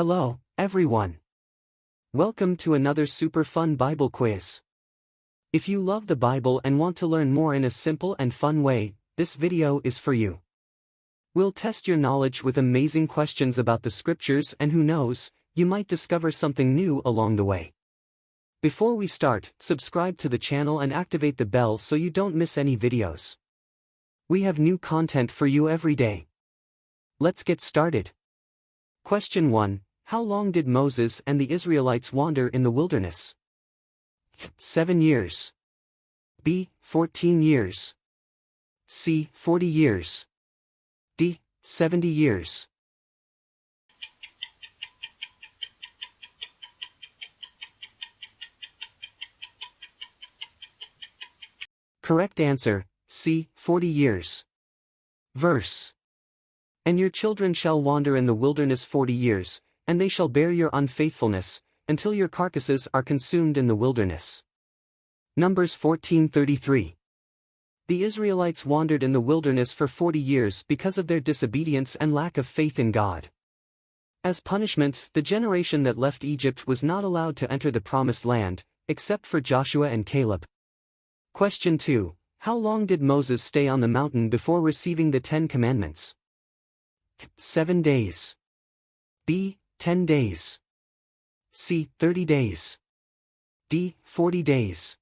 Hello, everyone. Welcome to another super fun Bible quiz. If you love the Bible and want to learn more in a simple and fun way, this video is for you. We'll test your knowledge with amazing questions about the scriptures, and who knows, you might discover something new along the way. Before we start, subscribe to the channel and activate the bell so you don't miss any videos. We have new content for you every day. Let's get started. Question 1. How long did Moses and the Israelites wander in the wilderness? 7 years. B. 14 years. C. 40 years. D. 70 years. Correct answer, C. 40 years. Verse. And your children shall wander in the wilderness 40 years, and they shall bear your unfaithfulness, until your carcasses are consumed in the wilderness. Numbers 14:33. The Israelites wandered in the wilderness for 40 years because of their disobedience and lack of faith in God. As punishment, the generation that left Egypt was not allowed to enter the Promised Land, except for Joshua and Caleb. Question 2. How long did Moses stay on the mountain before receiving the 10 Commandments? 7 days. B. 10 days. C. 30 days. D. 40 days.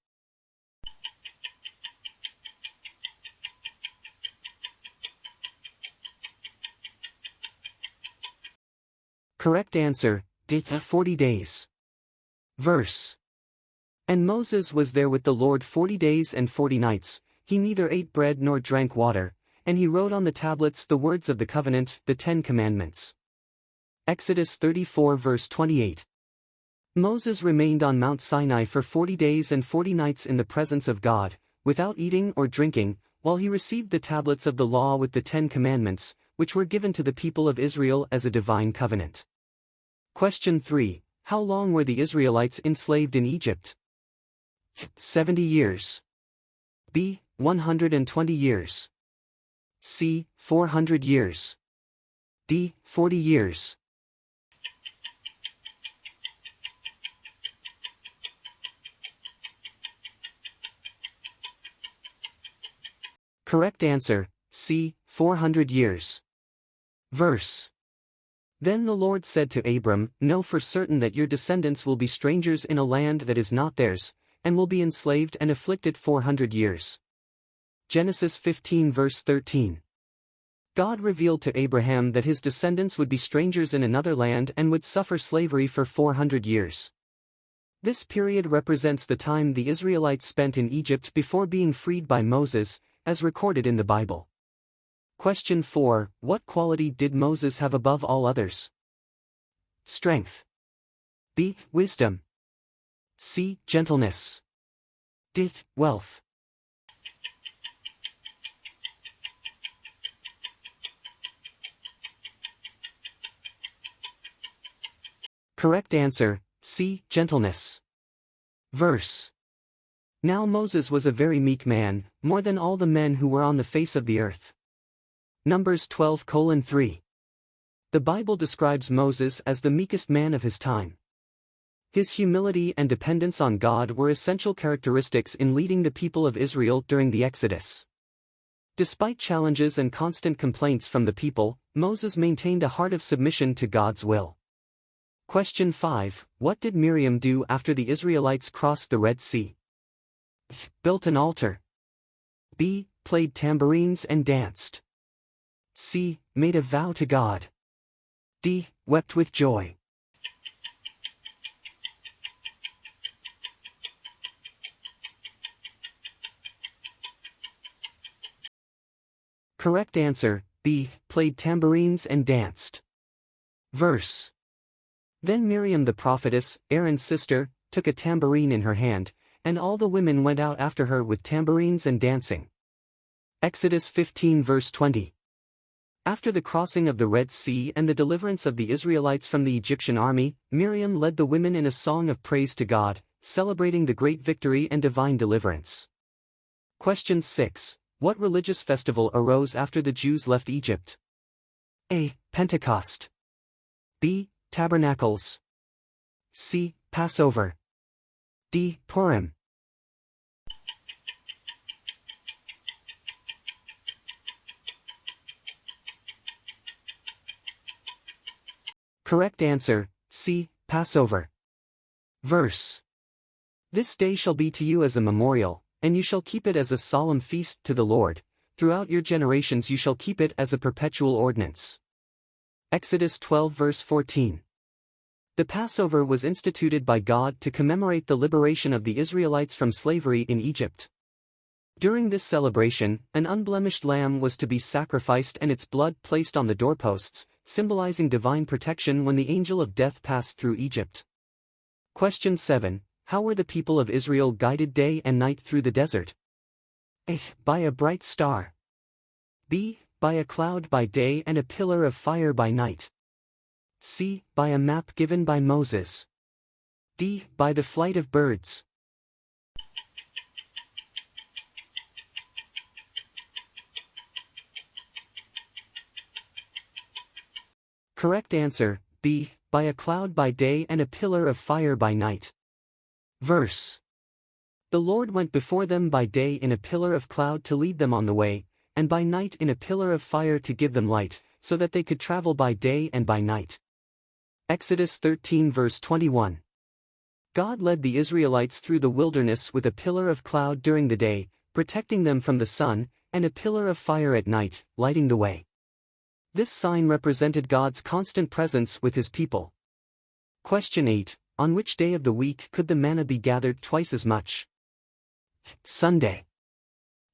Correct answer, D. 40 days. Verse. And Moses was there with the Lord 40 days and 40 nights, he neither ate bread nor drank water, and he wrote on the tablets the words of the covenant, the 10 Commandments. Exodus 34 verse 28. Moses remained on Mount Sinai for 40 days and 40 nights in the presence of God, without eating or drinking, while he received the tablets of the law with the 10 Commandments, which were given to the people of Israel as a divine covenant. Question 3. How long were the Israelites enslaved in Egypt? 70 years. B. 120 years. C. 400 years. D. 40 years. Correct answer, C. 400 years. Verse. Then the Lord said to Abram, Know for certain that your descendants will be strangers in a land that is not theirs, and will be enslaved and afflicted 400 years. Genesis 15 verse 13. God revealed to Abraham that his descendants would be strangers in another land and would suffer slavery for 400 years. This period represents the time the Israelites spent in Egypt before being freed by Moses, as recorded in the Bible. Question 4. What quality did Moses have above all others? Strength. B. Wisdom. C. Gentleness. D. Wealth. Correct answer, C. Gentleness. Verse. Now Moses was a very meek man, more than all the men who were on the face of the earth. Numbers 12:3. The Bible describes Moses as the meekest man of his time. His humility and dependence on God were essential characteristics in leading the people of Israel during the Exodus. Despite challenges and constant complaints from the people, Moses maintained a heart of submission to God's will. Question 5. What did Miriam do after the Israelites crossed the Red Sea? Built an altar. B. Played tambourines and danced. C. Made a vow to God. D. Wept with joy. Correct answer, B. Played tambourines and danced. Verse. Then Miriam the prophetess, Aaron's sister, took a tambourine in her hand, and all the women went out after her with tambourines and dancing. Exodus 15 verse 20. After the crossing of the Red Sea and the deliverance of the Israelites from the Egyptian army, Miriam led the women in a song of praise to God, celebrating the great victory and divine deliverance. Question 6. What religious festival arose after the Jews left Egypt? A. Pentecost. B. Tabernacles. C. Passover. D. Purim. Correct answer, C. Passover. Verse. This day shall be to you as a memorial, and you shall keep it as a solemn feast to the Lord. Throughout your generations you shall keep it as a perpetual ordinance. Exodus 12 verse 14. The Passover was instituted by God to commemorate the liberation of the Israelites from slavery in Egypt. During this celebration, an unblemished lamb was to be sacrificed and its blood placed on the doorposts, symbolizing divine protection when the angel of death passed through Egypt. Question 7. How were the people of Israel guided day and night through the desert? A. By a bright star. B. By a cloud by day and a pillar of fire by night. C. By a map given by Moses. D. By the flight of birds. Correct answer, B. By a cloud by day and a pillar of fire by night. Verse. The Lord went before them by day in a pillar of cloud to lead them on the way, and by night in a pillar of fire to give them light, so that they could travel by day and by night. Exodus 13 verse 21. God led the Israelites through the wilderness with a pillar of cloud during the day, protecting them from the sun, and a pillar of fire at night, lighting the way. This sign represented God's constant presence with his people. Question 8. On which day of the week could the manna be gathered twice as much? Sunday.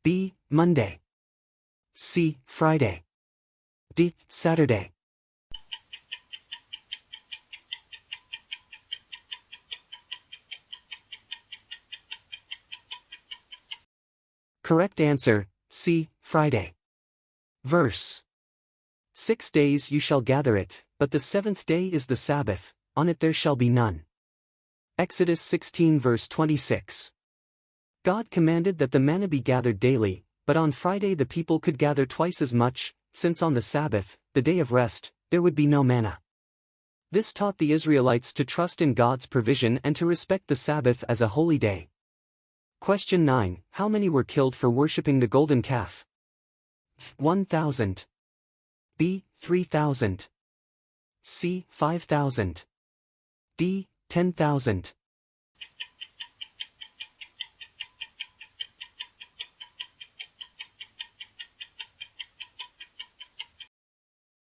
B. Monday. C. Friday. D. Saturday. Correct answer, C. Friday. Verse. 6 days you shall gather it, but the seventh day is the Sabbath, on it there shall be none. Exodus 16 verse 26. God commanded that the manna be gathered daily, but on Friday the people could gather twice as much, since on the Sabbath, the day of rest, there would be no manna. This taught the Israelites to trust in God's provision and to respect the Sabbath as a holy day. Question 9. How many were killed for worshipping the golden calf? 1,000. B. 3,000. C. 5,000. D. 10,000.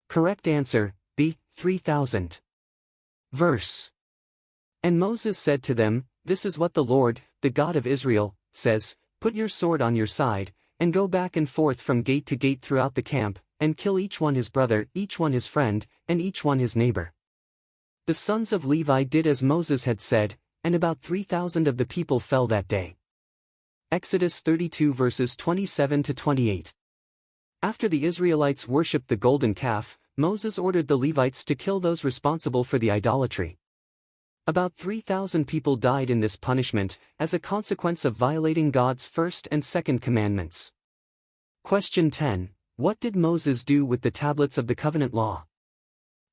Correct answer, B. 3,000. Verse. And Moses said to them, This is what the Lord, the God of Israel, says, Put your sword on your side, and go back and forth from gate to gate throughout the camp, and kill each one his brother, each one his friend, and each one his neighbor. The sons of Levi did as Moses had said, and about 3,000 of the people fell that day. Exodus 32 verses 27 to 28. After the Israelites worshipped the golden calf, Moses ordered the Levites to kill those responsible for the idolatry. About 3,000 people died in this punishment, as a consequence of violating God's first and second commandments. Question 10. What did Moses do with the tablets of the covenant law?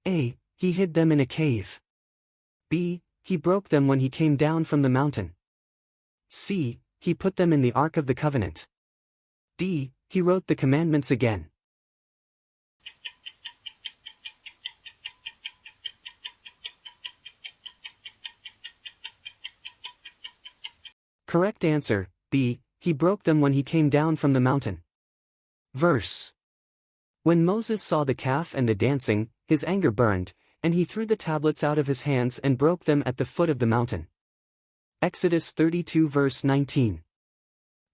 A. He hid them in a cave. B. He broke them when he came down from the mountain. C. He put them in the Ark of the Covenant. D. He wrote the commandments again. Correct answer, B. He broke them when he came down from the mountain. Verse. When Moses saw the calf and the dancing, his anger burned, and he threw the tablets out of his hands and broke them at the foot of the mountain. Exodus 32 verse 19.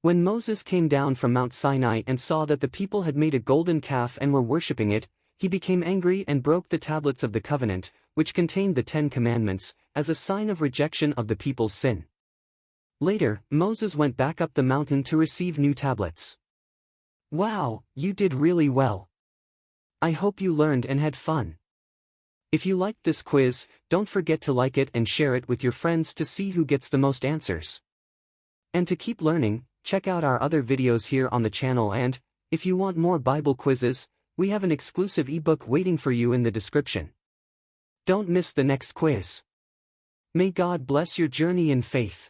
When Moses came down from Mount Sinai and saw that the people had made a golden calf and were worshipping it, he became angry and broke the tablets of the covenant, which contained the 10 Commandments, as a sign of rejection of the people's sin. Later, Moses went back up the mountain to receive new tablets. Wow, you did really well. I hope you learned and had fun. If you liked this quiz, don't forget to like it and share it with your friends to see who gets the most answers. And to keep learning, check out our other videos here on the channel, and, if you want more Bible quizzes, we have an exclusive ebook waiting for you in the description. Don't miss the next quiz. May God bless your journey in faith.